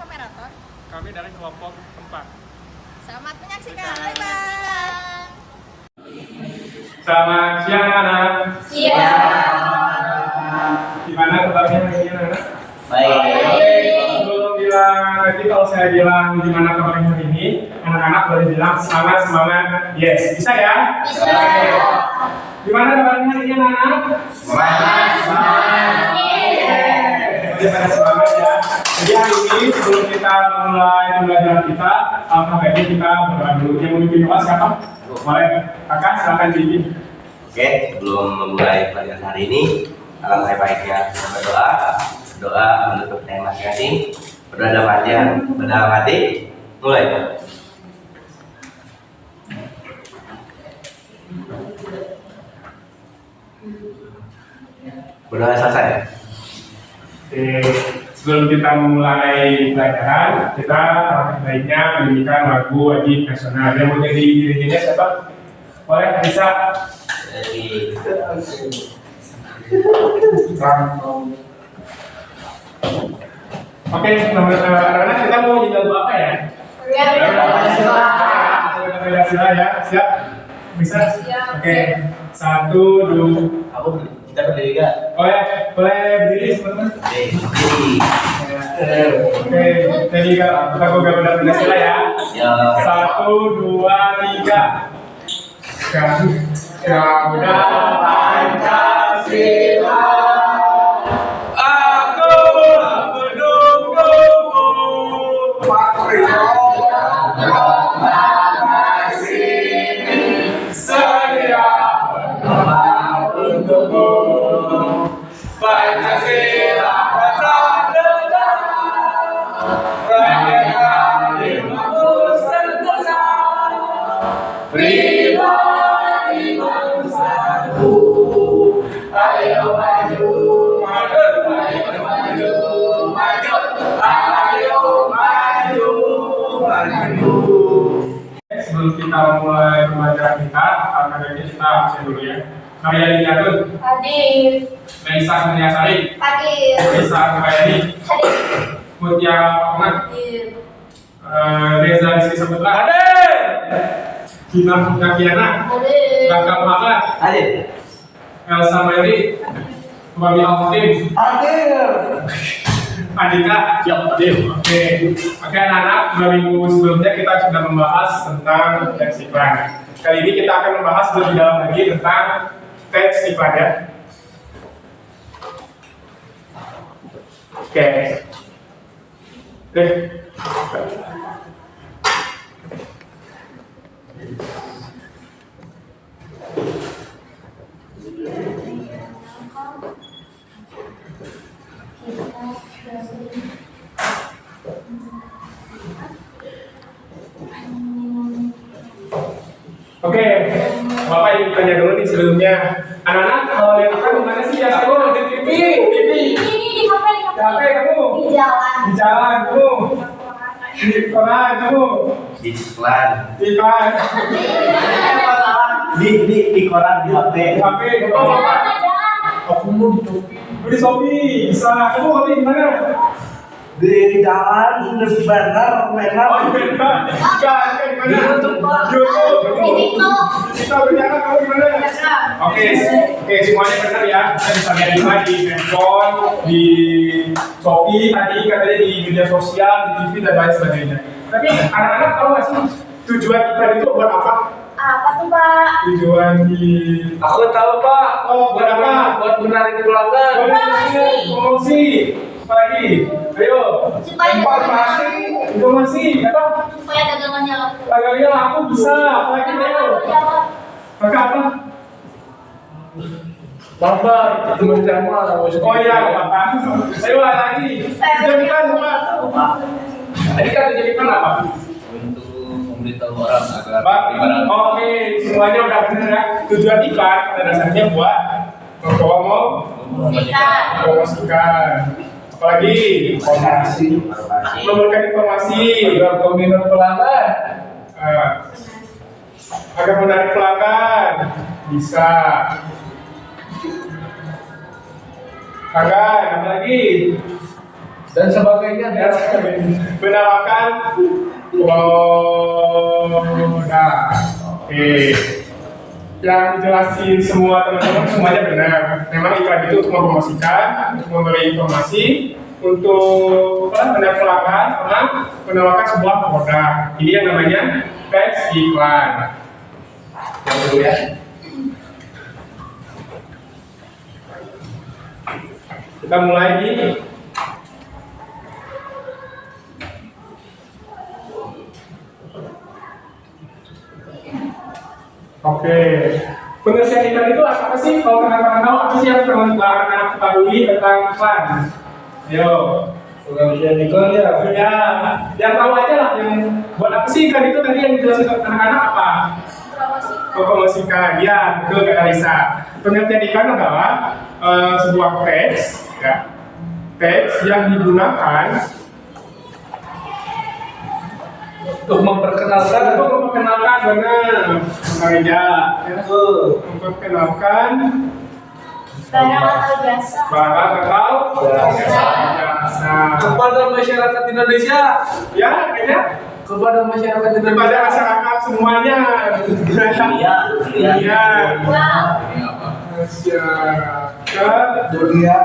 Kamerator. Kami dari kelompok 4. Selamat menyaksikan. Bye-bye. Selamat siang anak. Siang. Gimana kabarnya hari ini anak? Baik. Sebelum bilang, nanti kalau saya bilang gimana kabarnya hari ini, anak-anak boleh bilang semangat. Yes, bisa ya? Bisa. Oke. Gimana kabarnya hari ini anak? Semangat. Oke, pada semangat ya. Jadi hari ini sebelum kita memulai pembelajaran kita, alangkah baiknya kita berdoa dulu. Yang memimpin doa siapa? Boleh, kakak silakan dipimpin. Oke, sebelum memulai pelajaran hari ini, alangkah baiknya kita berdoa menutup tema masing-masing. Berdoa dalam hati, mulai. Berdoa selesai. Oke, sebelum kita memulai pelajaran, kita alangkah baiknya menyanyikan lagu wajib nasional. Yang mau jadi dirinya siapa? Boleh, bisa. Jadi, Oke, anak-anak kita mau nyanyi lagu apa ya? Pancasila ya, siap? Bisa? Siap. Oke, 1, 2. kita berdiri gak? Boleh berdiri teman-teman. Oke, jadi lagu Garuda Pancasila ya. 1, 2, 3. Garuda Pancasila, aku mendukungmu. Sedia berkorban untukmu. Pancasila Pancasila, rakyat ilmu sentosa, pribadi bangsaku. Ayo maju, maju. Sebelum kita mulai pembelajaran kita, alhamdulillah kita absen dulu ya. Maria Liliatun, Hadir. Raisa Suryasari, Hadir. Raisa Suryani, Hadir. Mutia Ahmad, Hadir. Reza Rizky Saputra, hadir. Gina Kakiana, Hadir. Raka Muhammad, Hadir. Elsa Mary, Babi Alfim, Andika, siap hadir. Oke, anak-anak, 2 minggu sebelumnya kita sudah membahas tentang teks iklan. Kali ini kita akan membahas lebih dalam lagi tentang teks iklan ya. Oke. Oke, Bapak ingin tanya dulu nih sebelumnya. Anak-anak, kalau lihat apa di mana sih ya? Aku di TV. Ini di HP. Capek kamu? Di jalan. Di jalan kamu? Di koran kamu? Di iklan. Di kan? Di koran di HP. Di HP kamu? Aku mau di Shopee. Di Shopee bisa. Kamu mau di mana? Di jalan di bandar Oh, di mana? Di mana? Di YouTube. YouTube. Di TikTok. Kita berjalan kamu di mana? Oke, semuanya benar ya. Kita bisa lihat di handphone, di Shopee, tadi katanya di media sosial, di TV dan lain sebagainya. Tapi anak-anak tahu nggak sih tujuan iklan itu buat apa? Apa tuh, Pak? Tujuan di Aku tahu Pak. Oh, buat apa? Buat menarik pelanggan. Promosi. Apa lagi? Ayo. Supaya Informasi. Apa? supaya dagangannya laku. Agaknya aku bisa. Apa lagi? Ayo. Maka apa? Bapak, teman sama. Oh iya, Bapak. Ayo lagi. Jadikan apa? Tadi kan jadikan apa? Untuk memberitahu orang agar Pak, oke, semuanya udah benar ya. Tujuan iklan pada dasarnya buat mempromosikan. Apalagi memberikan informasi agar peminat pelanggan. agar menarik pelanggan bisa. Pelanggan, apa lagi? dan sebagainya Ya, menawarkan produk. Oke. Yang dijelasin semua teman-teman semuanya benar. Memang iklan itu untuk mempromosikan, untuk memberi informasi, untuk menarik pelanggan, sama menawarkan sebuah produk. Ini yang namanya teks iklan. Yang dulu ya. Kita mulai di Oke, pengertian iklan itu apa sih? Kalau teman-teman tahu apa sih yang anak-anak ketahui tentang iklan? Ayo, pengertian iklan ya. ya, yang tahu aja lah. Yang buat apa sih iklan itu tadi yang dijelasin ke anak-anak apa? Mempromosikan, ya, betul Kak Alisa. Pengertian iklan adalah sebuah teks, ya, teks yang digunakan Untuk memperkenalkan benar, Maria, ya, memperkenalkan Barang atau jasa. barang atau Jasa. jasa. kepada masyarakat Indonesia, Ya, kayaknya kepada masyarakat kepada Indonesia. masyarakat semuanya. Iya, iya. Iya. Wow. Masyarakat Dunia.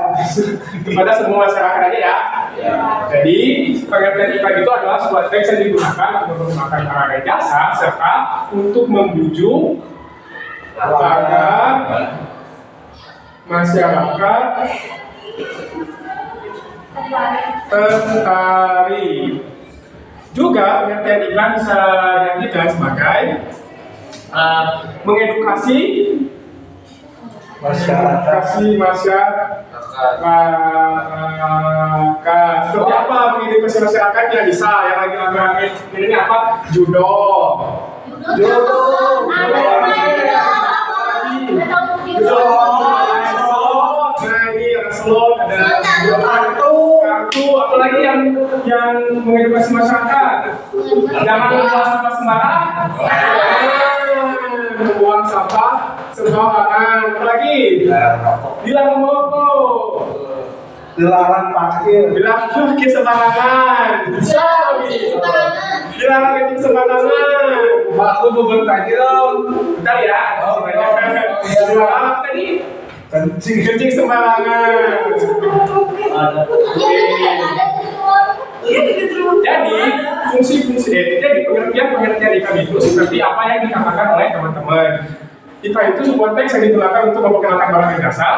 kepada semua masyarakat aja ya. Ya. Jadi pengertian iklan itu adalah sebuah teks yang digunakan untuk menggunakan barang dan jasa serta untuk membujuk agar masyarakat tertarik. Juga pengertian iklan bisa diartikan sebagai mengedukasi Masyarakat. masyarakat. Seperti apa mengedukasi masyarakatnya? Bisa yang lagi rame ini apa? Judo. Jodoh. Ada Nah ini ada slot, ada kartu, apalagi yang mengedukasi masyarakat. Jangan membuang sampah sembarangan. Membuang sampah sembarangan. Apalagi dilarang merokok. Dilarang parkir. Dilarang parkir sembarangan. Dilarang kencing sembarangan. Aku mau bertanya dong. Bentar ya. Dilarang apa tadi? Kencing sembarangan. Jadi jadi pengertian iklan itu seperti apa yang dikatakan oleh teman-teman. Iklan itu sebuah teks yang digunakan untuk memperkenalkan barang dan jasa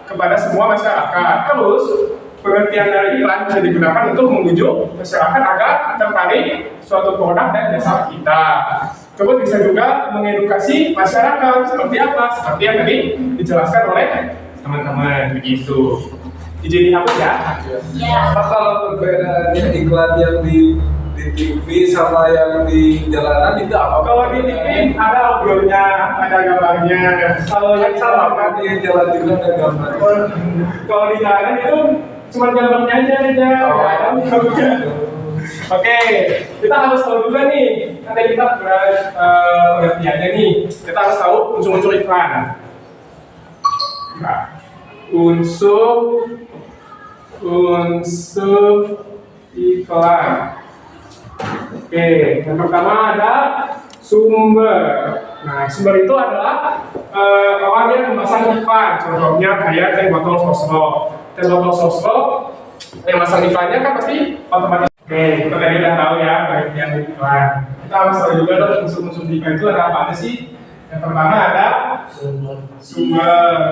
kepada semua masyarakat. Terus pengertian dari iklan bisa digunakan untuk membujuk masyarakat agar tertarik suatu produk dan jasa kita. Terus bisa juga mengedukasi masyarakat seperti apa? Seperti yang tadi dijelaskan oleh teman-teman begitu. Jadi apa ya? Ya. Apa kalau perbedaannya iklan yang di TV sama yang di jalanan itu apa? Kalau di TV ada audionya, ada gambarnya. Kalau yang Sama sama kan di jalan juga ada gambar. kalau di jalanan itu cuma gambarnya aja. Oke, kita harus tahu juga nih. Nanti kita pengertiannya nih. Kita harus tahu unsur-unsur iklan. Nah, unsur iklan. Oke, yang pertama ada sumber. Nah, sumber itu adalah orang yang memasang iklan. Contohnya kayak teh botol sosro. Teh botol sosro yang masang iklannya kan pasti otomatis. Oke, kita tadi udah tahu ya pengertian iklan. Kita harus tahu juga dong unsur-unsur iklan itu ada apa aja sih? Yang pertama ada sumber.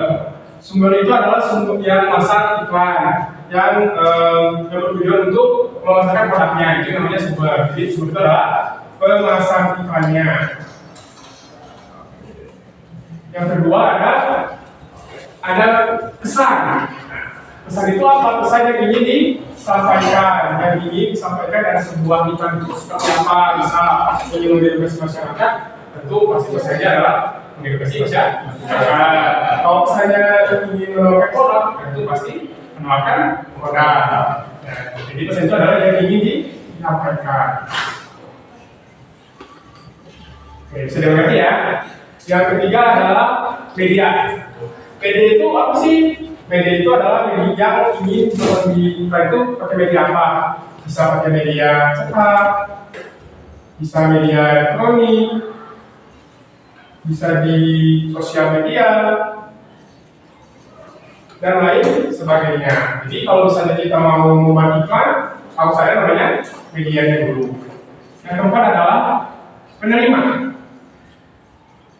Sumber itu adalah sumber yang masang iklan, yang bertujuan untuk memasarkan produknya, itu namanya sumber. Jadi sumber itu adalah pemasang iklannya. Yang kedua ada kesan. Pesan itu apa? Pesan yang ingin disampaikan, dari sebuah iklan itu seperti apa? Bisa ingin mengedukasi masyarakat, tentu pasti pesannya adalah mengedukasi masyarakat. Kalau misalnya ingin menawarkan produk, tentu pasti menawarkan produk. Jadi pesan itu adalah yang ingin disampaikan. Oke, bisa dimengerti ya. Yang ketiga adalah media. Media itu apa sih? Media itu adalah media yang ingin diiklan itu pakai media apa? Bisa pakai media cetak, bisa media elektronik, bisa di sosial media, dan lain sebagainya. Jadi kalau misalnya kita mau membuat iklan, harus ada namanya medianya dulu. Yang keempat adalah penerima.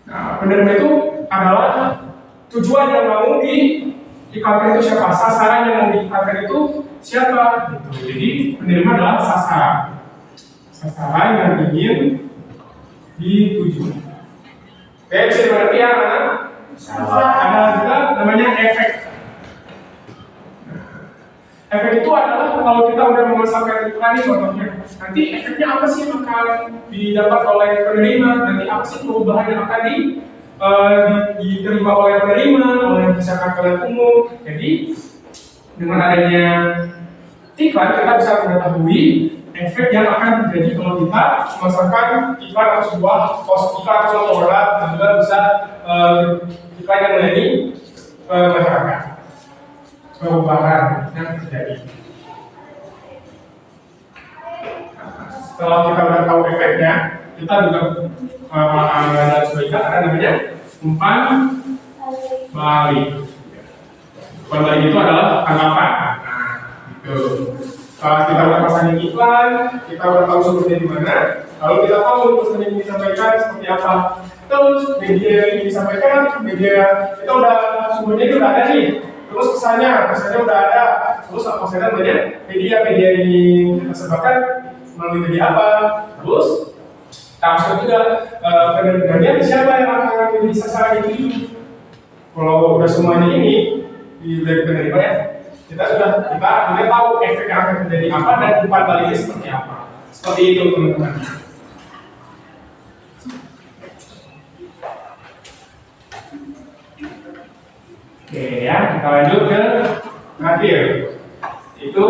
Nah, penerima itu adalah tujuan yang mau diiklankan itu siapa, sasaran yang mau diiklankan itu siapa. Gitu. Jadi penerima adalah sasaran yang ingin dituju. Oke, bisa dimengerti ya, anak? Ada juga namanya efek. Efek itu adalah kalau kita udah memasarkan iklan ini contohnya, nanti efeknya apa sih yang akan didapat oleh penerima, nanti apa sih perubahan yang akan diterima oleh penerima, oleh masyarakat kalian umum. Jadi dengan adanya iklan kita bisa mengetahui efek yang akan terjadi kalau kita memasarkan iklan atau sebuah post iklan atau produk, dan juga bisa iklan yang melayani masyarakat. Perubahan yang terjadi. Setelah kita udah tahu efeknya, kita juga harus berikan ada namanya umpan balik. Umpan balik itu adalah tanggapan. Nah, gitu. Setelah kita udah pasangin iklan, kita udah tahu sumbernya di mana, lalu kita tahu pesan yang disampaikan seperti apa. Terus media yang disampaikan, media kita udah sumbernya itu udah ada nih. Terus kesannya udah ada. Terus apa saja namanya media yang kita sebarkan melalui media apa. Terus langsung juga penerbangannya siapa yang akan menjadi sasaran itu. Kalau udah semuanya ini dari penerima ya, kita udah tahu efek yang akan terjadi apa dan umpan baliknya seperti apa. Seperti itu teman-teman. Oke ya, kita lanjut ke terakhir. Itu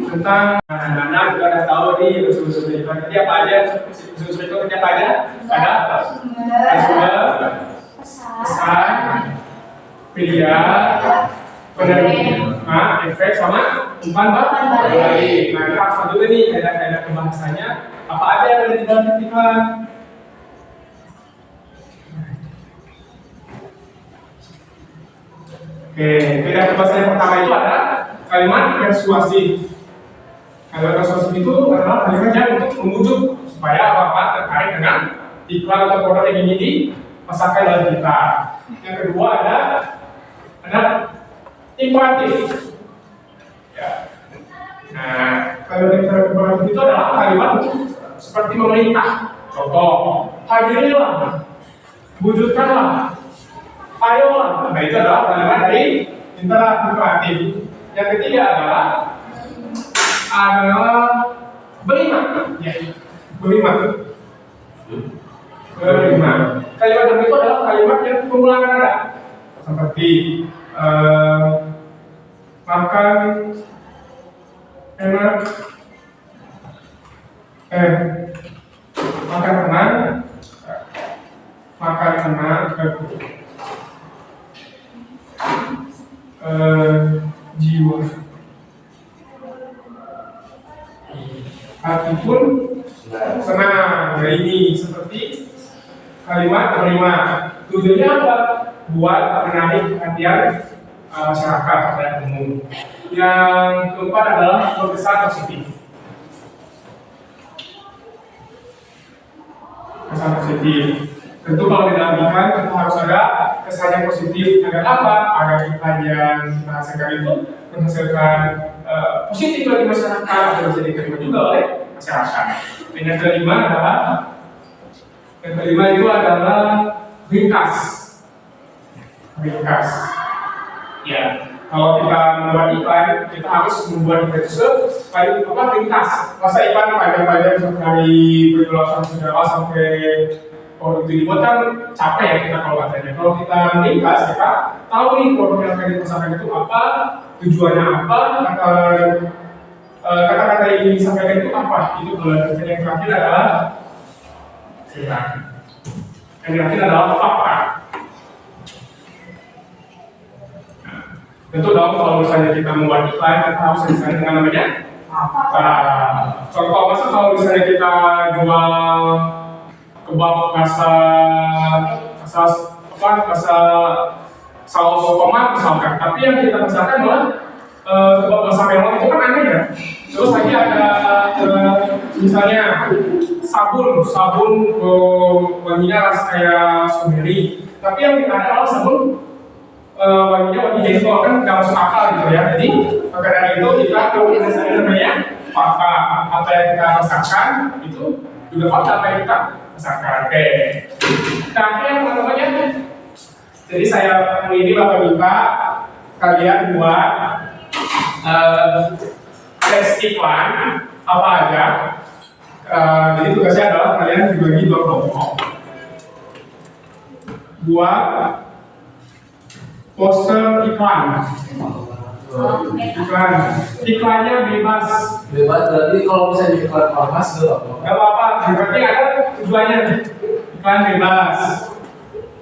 tentang anak-anak juga udah tahu nih unsur-unsur itu. Jadi apa aja unsur-unsur itu apa aja? Ada sumber, pesan, media, penerima, efek sama umpan balik. Nah kita harus tahu juga nih kaidah-kaidah pembahasannya apa aja yang ada di dalam iklan. Oke, kaidah pembahasan yang pertama itu ada kalimat persuasif. Kalimat persuasif itu adalah kalimat yang untuk membujuk supaya apa-apa terkait dengan iklan atau produk yang ingin dipasarkan oleh kita. Yang kedua ada imperatif. Ya. Nah, kalimat imperatif itu adalah kalimat seperti memerintah. Contoh, hadirilah, wujudkanlah, ayolah. Nah itu adalah kalimat dari imperatif. Yang ketiga adalah berima. Ya, berima. Kalimat itu adalah kalimat yang pengulangan ada. Seperti makan enak, makan tenang, makan tenang, jiwa, hati pun senang. Nah ini seperti kalimat terima. Tujuannya apa? Buat menarik perhatian masyarakat pada umum. Yang keempat adalah kesan positif. Kesan positif. Tentu kalau dinamikakan tentu harus ada kesan yang positif. Agar apa? Agar iklan yang kita hasilkan itu menghasilkan positif bagi masyarakat dan bisa diterima juga oleh masyarakat. Dan yang kelima itu adalah ringkas. Ringkas. Ya, kalau kita membuat iklan, kita harus membuat iklan itu ringkas. Masa iklan panjang-panjang dari penjelasan segala sampai produk itu dibuat kan capek ya kita kalau katanya. Kalau kita ringkas, kita tahu nih produk yang akan dipasarkan itu apa, tujuannya apa, kata-kata yang ingin disampaikan itu apa. Itu yang terakhir adalah Yang terakhir adalah fakta. Tentu dong kalau misalnya kita membuat iklan, kita harus desain dengan namanya contoh, masa kalau misalnya kita jual kebab saus tomat misalkan, tapi yang kita pesankan malah kebab rasa melon, itu kan aneh ya. Terus lagi ada misalnya sabun wanginya rasa kayak strawberry, tapi yang kita ada adalah sabun wanginya wangi jengkol, kan nggak masuk akal gitu ya. Jadi maka dari itu kita kalau kita sadar namanya fakta, apa yang kita rasakan itu juga fakta apa yang kita rasakan. Oke. Terakhir teman-temannya, jadi saya ini bakal minta kalian buat tes iklan apa aja. Jadi tugasnya adalah kalian dibagi dua kelompok buat poster iklan. Iklannya bebas. Bebas berarti kalau misalnya di iklan ormas gak apa-apa. Berarti ada tujuannya. Iklan bebas.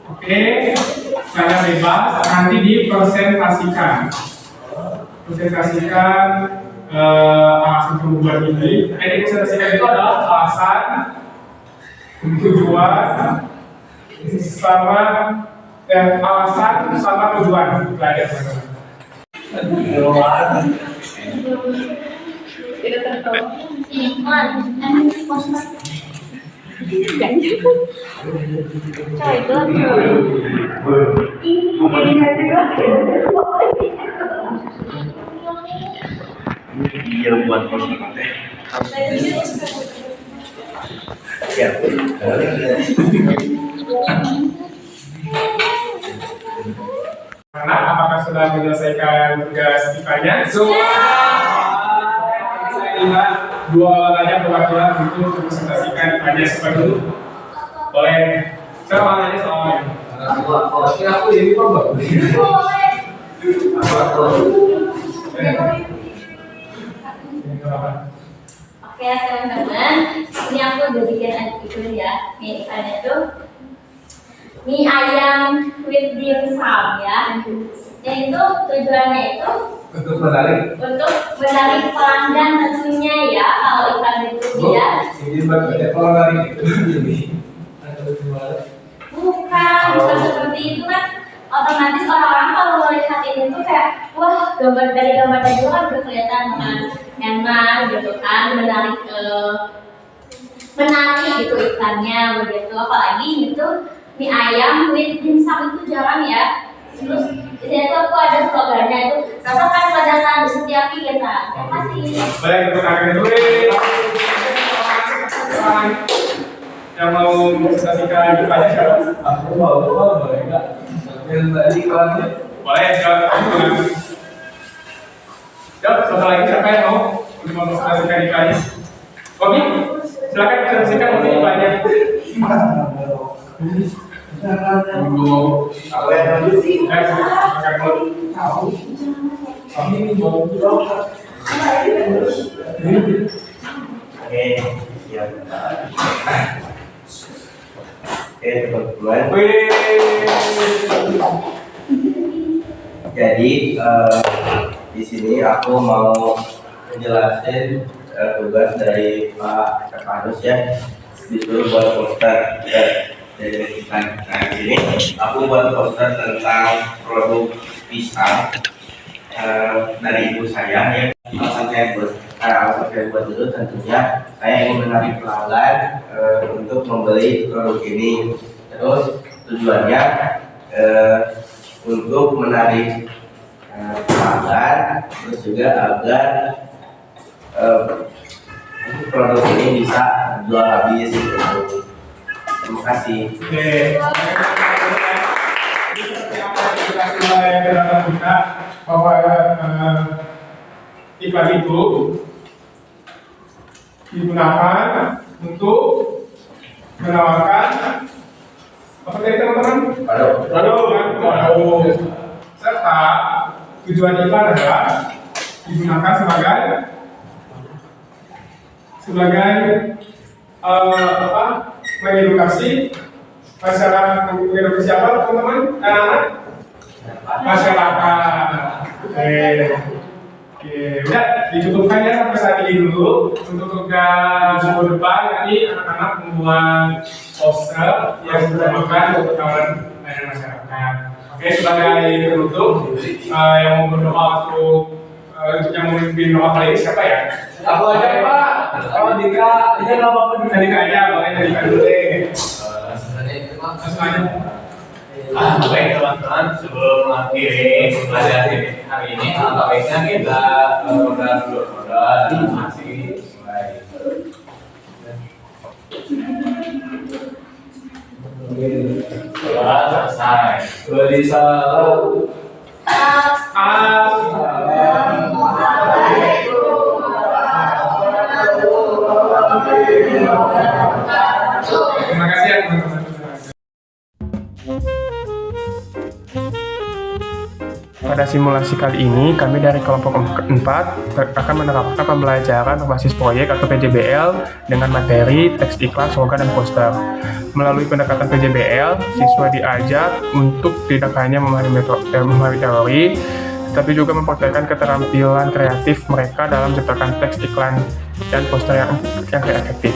Oke, iklannya bebas. Nanti dipresentasikan. Alasan pembuat ini. Yang dipresentasikan itu adalah alasan, tujuan, alasan sama tujuan belajar. Iklan, poster. Coy, Iya buat poster teh. Ya. Karena apakah sudah menyelesaikan tugas IPA-nya? Saya lihat dua tanya perwakilan untuk presentasikan IPA-nya seperti itu. Boleh. Saya mau nanya soalnya. aku ini kok bagus. Oke teman-teman, ini aku udah bikin itu ya. Ini ikannya tuh mie ayam with dimsum ya. Dan itu tujuannya itu Untuk menarik. pelanggan tentunya ya. Kalau ikan itu dia Ini bagus kalau menarik itu ini. bukan seperti itu kan. Otomatis orang-orang kalau melihat ini tuh kayak wah, dari gambarnya juga kan udah kelihatan kan enak gitu kan, menarik gitu ikannya begitu. Apalagi itu mie ayam with dimsum itu jarang ya. Terus di sini tuh aku ada slogannya itu rasakan kelezatan di setiap kita. Terima kasih. Baik, untuk kalian dulu. Yang mau presentasikan IPA-nya siapa? Aku boleh nggak? Yang tadi iklannya. Boleh, silakan. Satu lagi siapa yang mau presentasikan IPA-nya? Oke, silakan presentasikan untuk IPA-nya. Dulu. Aku yang dulu sih. Silakan dulu. Kami ini mau Oke, siap. Oke, teman-teman. Jadi di sini aku mau menjelaskan tugas dari Pak Kapolres ya, disuruh buat poster dari iklan. Nah di sini aku buat poster tentang produk pisang dari ibu saya ya. Alasan saya buat dulu tentunya saya ingin menarik pelanggan untuk membeli produk ini. Terus tujuannya untuk menarik pelanggan, terus juga agar produk ini bisa jual habis. Terima kasih. Oke. Kita mulai kita bahwa iklan itu digunakan untuk menawarkan apa tadi teman-teman? Produk. Serta tujuan iklan adalah digunakan sebagai mengedukasi Masyarakat untuk siapa teman-teman? Anak-anak? Masyarakat. Oke, udah dicukupkan ya sampai saat ini dulu. Untuk tugas minggu depan nanti anak-anak membuat poster yang bertemakan kawan layanan masyarakat. Oke, sebagai penutup yang mau berdoa untuk yang memimpin doa kali ini siapa ya? Aku aja Pak. Oh Dika, ini nama apa nih? Dika aja, boleh Dika dulu deh. Sebenarnya itu mah Langsung aja. baik teman-teman, sebelum mengakhiri pembelajaran hari ini, baiknya kita berdoa dulu. Masih mulai. Selesai. Beri salam. Terima kasih ya teman-teman. Pada simulasi kali ini, kami dari kelompok 4 akan menerapkan pembelajaran berbasis proyek atau PJBL dengan materi, teks iklan, slogan, dan poster. Melalui pendekatan PJBL, siswa diajak untuk tidak hanya memahami teori, tapi juga mempraktikkan keterampilan kreatif mereka dalam menciptakan teks iklan dan poster yang efektif.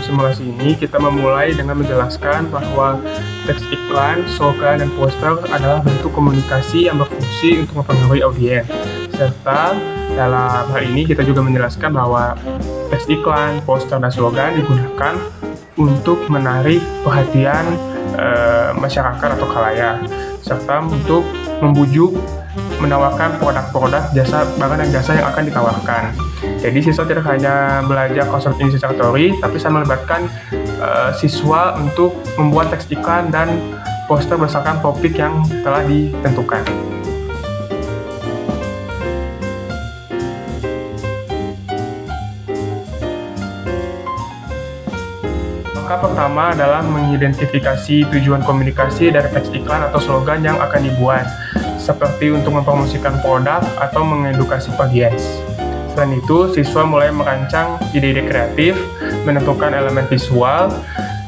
Simulasi ini kita memulai dengan menjelaskan bahwa teks iklan, slogan, dan poster adalah bentuk komunikasi yang berfungsi untuk mempengaruhi audiens. Serta dalam hal ini kita juga menjelaskan bahwa teks iklan, poster, dan slogan digunakan untuk menarik perhatian masyarakat atau khalayak, serta untuk membujuk menawarkan produk-produk jasa barang dan jasa yang akan ditawarkan. Jadi siswa tidak hanya belajar konsep ini secara teori, tapi saya melibatkan siswa untuk membuat teks iklan dan poster berdasarkan topik yang telah ditentukan. Langkah pertama adalah mengidentifikasi tujuan komunikasi dari teks iklan atau slogan yang akan dibuat, seperti untuk mempromosikan produk atau mengedukasi audiens. Selain itu, siswa mulai merancang ide-ide kreatif, menentukan elemen visual,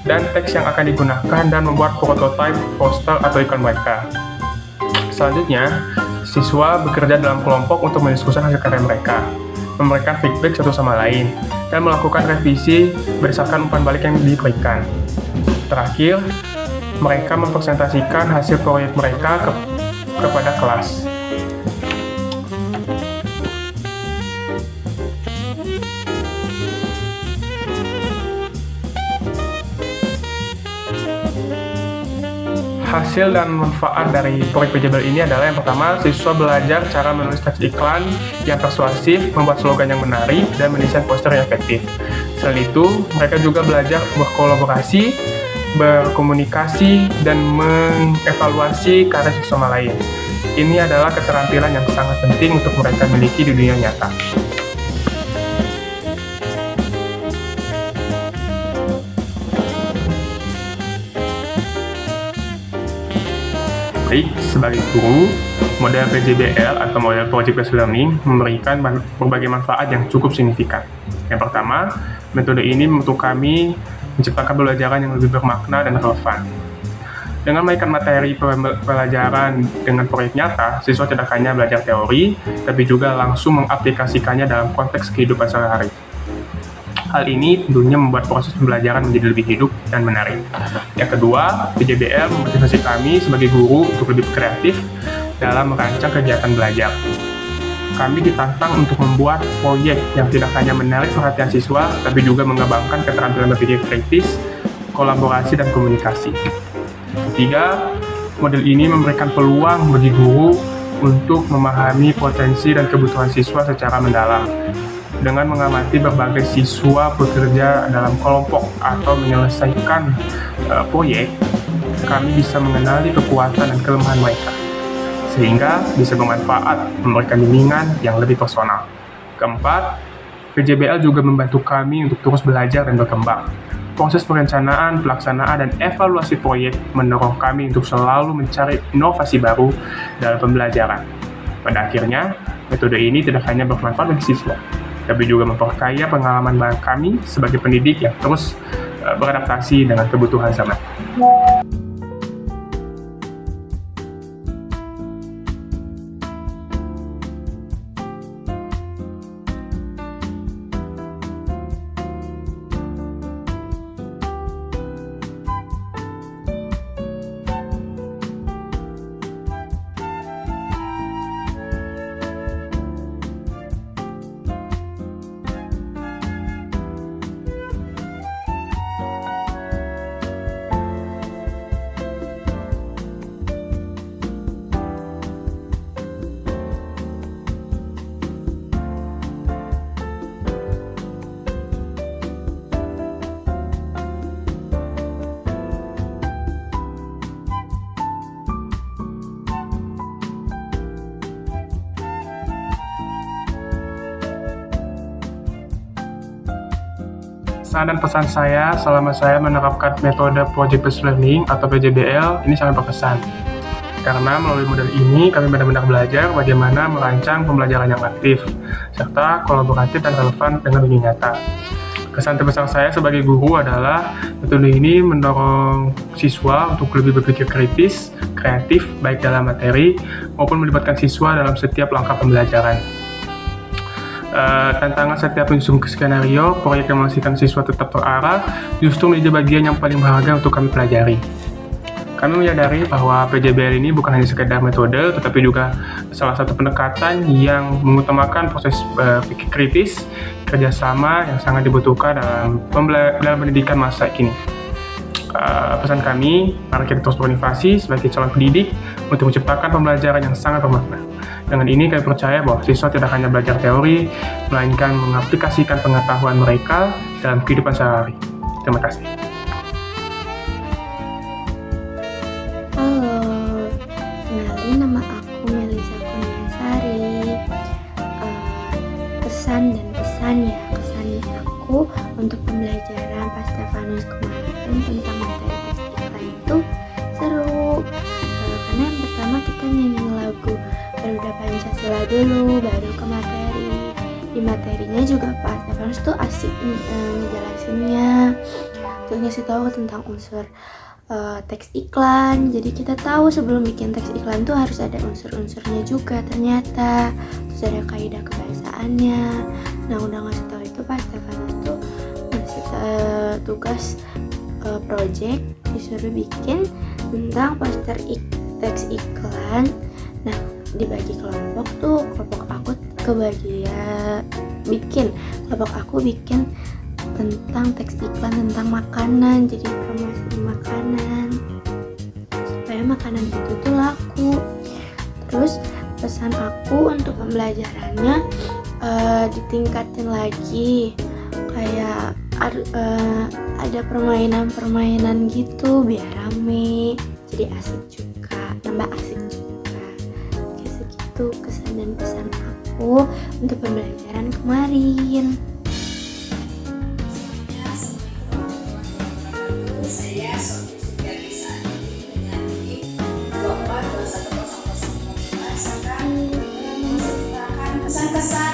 dan teks yang akan digunakan dan membuat prototipe poster atau iklan mereka. Selanjutnya, siswa bekerja dalam kelompok untuk mendiskusikan hasil karya mereka, memberikan feedback satu sama lain, dan melakukan revisi berdasarkan umpan balik yang diberikan. Terakhir, mereka mempresentasikan hasil proyek mereka kepada kelas. Hasil dan manfaat dari proyek PJBL ini adalah yang pertama, siswa belajar cara menulis teks iklan yang persuasif, membuat slogan yang menarik, dan mendesain poster yang efektif. Selain itu, mereka juga belajar berkolaborasi, berkomunikasi, dan mengevaluasi karya satu sama lain. Ini adalah keterampilan yang sangat penting untuk mereka miliki di dunia nyata. Baik, sebagai guru, model PJBL atau model Project Based Learning memberikan berbagai manfaat yang cukup signifikan. Yang pertama, metode ini membantu kami menciptakan pembelajaran yang lebih bermakna dan relevan. Dengan mengaitkan materi pelajaran dengan proyek nyata, siswa tidak hanya belajar teori, tapi juga langsung mengaplikasikannya dalam konteks kehidupan sehari-hari. Hal ini tentunya membuat proses pembelajaran menjadi lebih hidup dan menarik. Yang kedua, PJBL memotivasi kami sebagai guru untuk lebih kreatif dalam merancang kegiatan belajar. Kami ditantang untuk membuat proyek yang tidak hanya menarik perhatian siswa, tapi juga mengembangkan keterampilan berpikir kritis, kolaborasi, dan komunikasi. Ketiga, model ini memberikan peluang bagi guru untuk memahami potensi dan kebutuhan siswa secara mendalam. Dengan mengamati berbagai siswa bekerja dalam kelompok atau menyelesaikan proyek, kami bisa mengenali kekuatan dan kelemahan mereka, sehingga bisa bermanfaat memberikan bimbingan yang lebih personal. Keempat, PJBL juga membantu kami untuk terus belajar dan berkembang. Proses perencanaan, pelaksanaan, dan evaluasi proyek mendorong kami untuk selalu mencari inovasi baru dalam pembelajaran. Pada akhirnya, metode ini tidak hanya bermanfaat bagi siswa, tapi juga memperkaya pengalaman kami sebagai pendidik yang terus beradaptasi dengan kebutuhan zaman. Pesan dan pesan saya selama saya menerapkan metode Project Based Learning atau PJBL ini sangat berkesan. Karena melalui model ini kami benar-benar belajar bagaimana merancang pembelajaran yang aktif, serta kolaboratif dan relevan dengan dunia nyata. Kesan terbesar saya sebagai guru adalah metode ini mendorong siswa untuk lebih berpikir kritis, kreatif, baik dalam materi maupun melibatkan siswa dalam setiap langkah pembelajaran. Tantangan setiap menyusun skenario, proyek yang memastikan siswa tetap terarah, justru menjadi bagian yang paling berharga untuk kami pelajari. Kami menyadari bahwa PJBL ini bukan hanya sekedar metode, tetapi juga salah satu pendekatan yang mengutamakan proses pikir kritis, kerjasama yang sangat dibutuhkan dalam pendidikan masa kini. Pesan kami, mari kita terus berinovasi sebagai calon pendidik untuk menciptakan pembelajaran yang sangat bermakna. Dengan ini kami percaya bahwa siswa tidak hanya belajar teori, melainkan mengaplikasikan pengetahuan mereka dalam kehidupan sehari-hari. Terima kasih. Halo, kenalin nama aku Melisa Kurniasari. Kesan aku untuk pembelajaran Pak Stefanus kemarin tentang materi teks iklan itu seru. Karena yang pertama kita nyanyi lagu Garuda Pancasila dulu, baru ke materi. Di materinya juga Pak Stefanus tuh asik ngejelasinnya, terus ngasih tahu tentang unsur teks iklan. Jadi kita tahu sebelum bikin teks iklan tuh harus ada unsur-unsurnya juga ternyata. Terus ada kaidah kebahasaannya. Nah, udah ngasih tahu itu Pak Stefanus tuh ngasih tugas project, disuruh bikin tentang poster teks iklan. Nah, dibagi kelompok tuh, kelompok aku kelompok aku bikin tentang teks iklan tentang makanan, jadi promosi makanan supaya makanan itu tuh laku. Terus pesan aku untuk pembelajarannya ditingkatin lagi, kayak ada permainan gitu biar rame, jadi asik juga, nambah asik juga. Kayak segitu kesan dan pesan aku untuk pembelajaran kemarin. Saya Sofi Sugarisa menyanyi Lomba 2100 akan menceritakan kesan-kesan